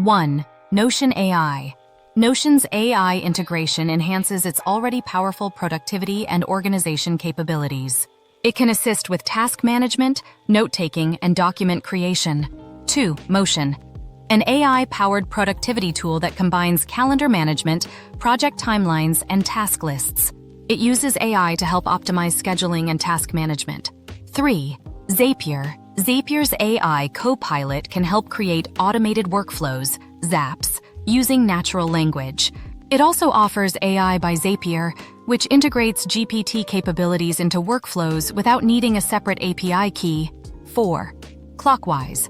1. Notion AI. Notion's AI integration enhances its already powerful productivity and organization capabilities. It can assist with task management, note-taking, and document creation. 2. Motion. An AI-powered productivity tool that combines calendar management, project timelines, and task lists. It uses AI to help optimize scheduling and task management. 3. Zapier. Zapier's AI Copilot can help create automated workflows, Zaps, using natural language. It also offers AI by Zapier, which integrates GPT capabilities into workflows without needing a separate API key. 4. Clockwise.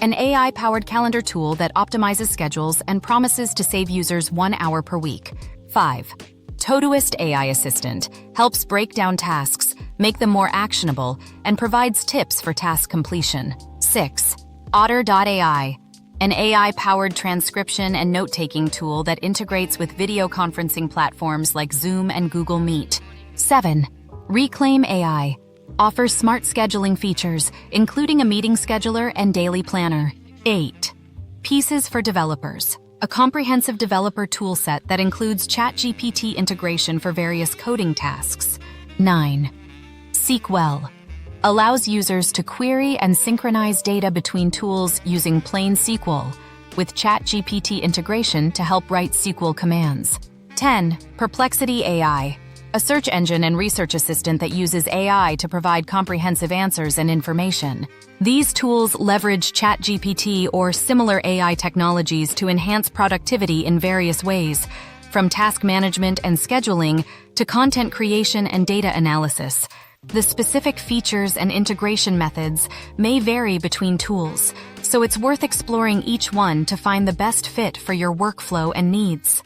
An AI-powered calendar tool that optimizes schedules and promises to save users 1 hour per week. 5. Todoist AI Assistant helps break down tasks, make them more actionable, and provides tips for task completion. 6. Otter.ai. An AI-powered transcription and note-taking tool that integrates with video conferencing platforms like Zoom and Google Meet. 7. Reclaim AI. Offers smart scheduling features, including a meeting scheduler and daily planner. 8. Pieces for developers. A comprehensive developer toolset that includes ChatGPT integration for various coding tasks. 9. SQL. Allows users to query and synchronize data between tools using plain SQL, with ChatGPT integration to help write SQL commands. 10. Perplexity AI. A search engine and research assistant that uses AI to provide comprehensive answers and information. These tools leverage ChatGPT or similar AI technologies to enhance productivity in various ways, from task management and scheduling to content creation and data analysis. The specific features and integration methods may vary between tools, so it's worth exploring each one to find the best fit for your workflow and needs.